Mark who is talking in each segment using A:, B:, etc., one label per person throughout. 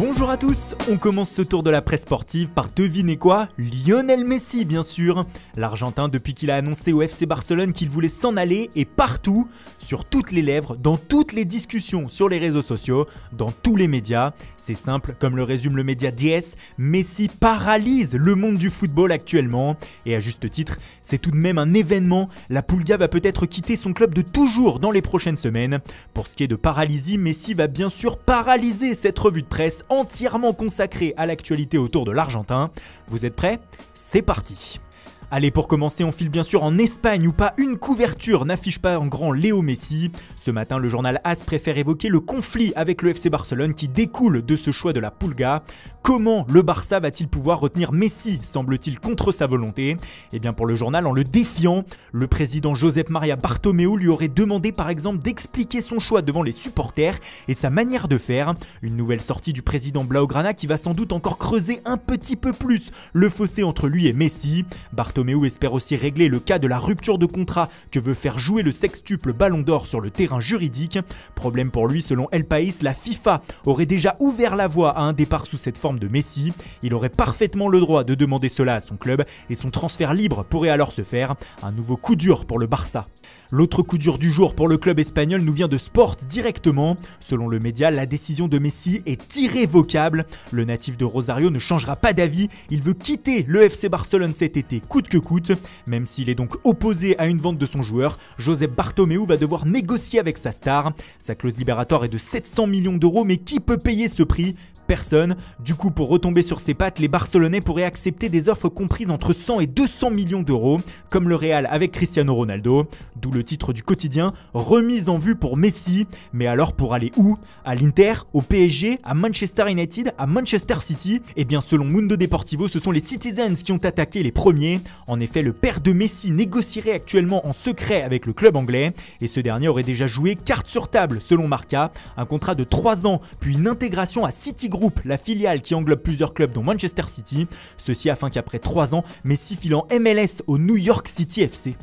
A: Bonjour à tous, on commence ce tour de la presse sportive par devinez quoi? Lionel Messi bien sûr. L'Argentin depuis qu'il a annoncé au FC Barcelone qu'il voulait s'en aller est partout, sur toutes les lèvres, dans toutes les discussions sur les réseaux sociaux, dans tous les médias. C'est simple, comme le résume le média DS, Messi paralyse le monde du football actuellement. Et à juste titre, c'est tout de même un événement, la Pulga va peut-être quitter son club de toujours dans les prochaines semaines. Pour ce qui est de paralysie, Messi va bien sûr paralyser cette revue de presse entièrement consacré à l'actualité autour de l'Argentin. Vous êtes prêts? C'est parti! Allez, pour commencer, on file bien sûr en Espagne où pas une couverture n'affiche pas en grand Léo Messi. Ce matin, le journal AS préfère évoquer le conflit avec le FC Barcelone qui découle de ce choix de la Pulga. Comment le Barça va-t-il pouvoir retenir Messi, semble-t-il, contre sa volonté? Eh bien pour le journal, en le défiant, le président Josep Maria Bartomeu lui aurait demandé par exemple d'expliquer son choix devant les supporters et sa manière de faire. Une nouvelle sortie du président Blaugrana qui va sans doute encore creuser un petit peu plus le fossé entre lui et Messi. Bartomeu espère aussi régler le cas de la rupture de contrat que veut faire jouer le sextuple Ballon d'Or sur le terrain juridique. Problème pour lui, selon El País, la FIFA aurait déjà ouvert la voie à un départ sous cette forme de Messi. Il aurait parfaitement le droit de demander cela à son club et son transfert libre pourrait alors se faire. Un nouveau coup dur pour le Barça. L'autre coup dur du jour pour le club espagnol nous vient de Sport directement. Selon le média, la décision de Messi est irrévocable. Le natif de Rosario ne changera pas d'avis. Il veut quitter le FC Barcelone cet été coûte que coûte. Même s'il est donc opposé à une vente de son joueur, Josep Bartomeu va devoir négocier avec sa star. Sa clause libératoire est de 700 millions d'euros, mais qui peut payer ce prix? Personne. Du coup, pour retomber sur ses pattes, les Barcelonais pourraient accepter des offres comprises entre 100 et 200 millions d'euros, comme le Real avec Cristiano Ronaldo. D'où le titre du quotidien, remise en vue pour Messi. Mais alors pour aller où? À l'Inter, au PSG, à Manchester United, à Manchester City? Eh bien selon Mundo Deportivo, ce sont les Citizens qui ont attaqué les premiers. En effet, le père de Messi négocierait actuellement en secret avec le club anglais. Et ce dernier aurait déjà joué carte sur table selon Marca. Un contrat de 3 ans, puis une intégration à Citigroup, la filiale qui englobe plusieurs clubs dont Manchester City. Ceci afin qu'après 3 ans, Messi file en MLS au New York City FC.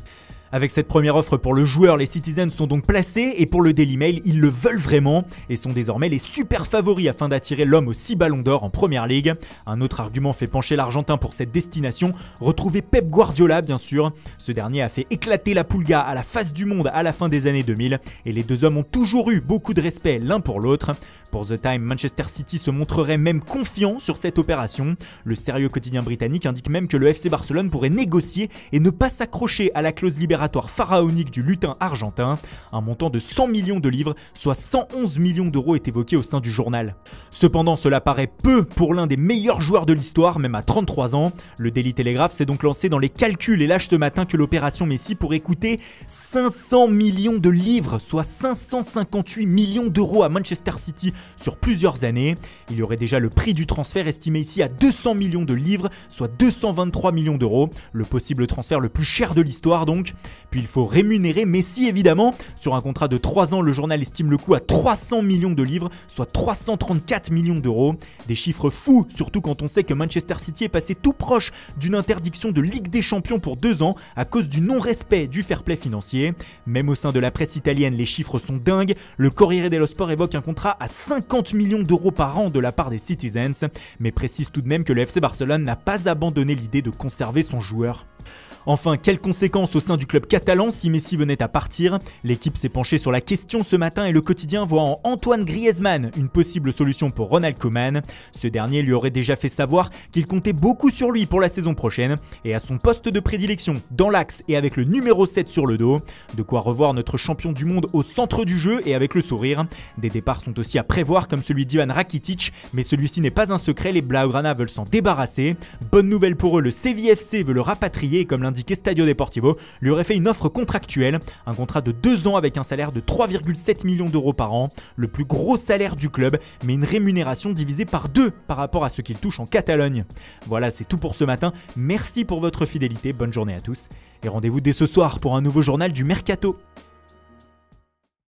A: Avec cette première offre pour le joueur, les Citizens sont donc placés et pour le Daily Mail, ils le veulent vraiment et sont désormais les super favoris afin d'attirer l'homme aux 6 ballons d'or en première ligue. Un autre argument fait pencher l'Argentin pour cette destination, retrouver Pep Guardiola bien sûr. Ce dernier a fait éclater la Pulga à la face du monde à la fin des années 2000 et les deux hommes ont toujours eu beaucoup de respect l'un pour l'autre. Pour The Time, Manchester City se montrerait même confiant sur cette opération. Le sérieux quotidien britannique indique même que le FC Barcelone pourrait négocier et ne pas s'accrocher à la clause libératoire pharaonique du lutin argentin. Un montant de 100 millions de livres, soit 111 millions d'euros est évoqué au sein du journal. Cependant, cela paraît peu pour l'un des meilleurs joueurs de l'histoire, même à 33 ans. Le Daily Telegraph s'est donc lancé dans les calculs et lâche ce matin que l'opération Messi pourrait coûter 500 millions de livres, soit 558 millions d'euros à Manchester City sur plusieurs années. Il y aurait déjà le prix du transfert estimé ici à 200 millions de livres, soit 223 millions d'euros. Le possible transfert le plus cher de l'histoire donc. Puis il faut rémunérer Messi évidemment. Sur un contrat de 3 ans, le journal estime le coût à 300 millions de livres, soit 334 millions d'euros. Des chiffres fous, surtout quand on sait que Manchester City est passé tout proche d'une interdiction de Ligue des Champions pour 2 ans à cause du non-respect du fair play financier. Même au sein de la presse italienne, les chiffres sont dingues. Le Corriere dello Sport évoque un contrat à 50 millions d'euros par an de la part des Citizens, mais précise tout de même que le FC Barcelone n'a pas abandonné l'idée de conserver son joueur. Enfin, quelles conséquences au sein du club catalan si Messi venait à partir? L'équipe s'est penchée sur la question ce matin et le quotidien voit en Antoine Griezmann une possible solution pour Ronald Koeman. Ce dernier lui aurait déjà fait savoir qu'il comptait beaucoup sur lui pour la saison prochaine et à son poste de prédilection, dans l'axe et avec le numéro 7 sur le dos. De quoi revoir notre champion du monde au centre du jeu et avec le sourire. Des départs sont aussi à prévoir comme celui d'Ivan Rakitic, mais celui-ci n'est pas un secret, les Blaugrana veulent s'en débarrasser. Bonne nouvelle pour eux, le Sevilla FC veut le rapatrier comme indiqué Stadio Deportivo, lui aurait fait une offre contractuelle, un contrat de 2 ans avec un salaire de 3,7 millions d'euros par an, le plus gros salaire du club, mais une rémunération divisée par 2 par rapport à ce qu'il touche en Catalogne. Voilà, c'est tout pour ce matin, merci pour votre fidélité, bonne journée à tous, et rendez-vous dès ce soir pour un nouveau journal du Mercato.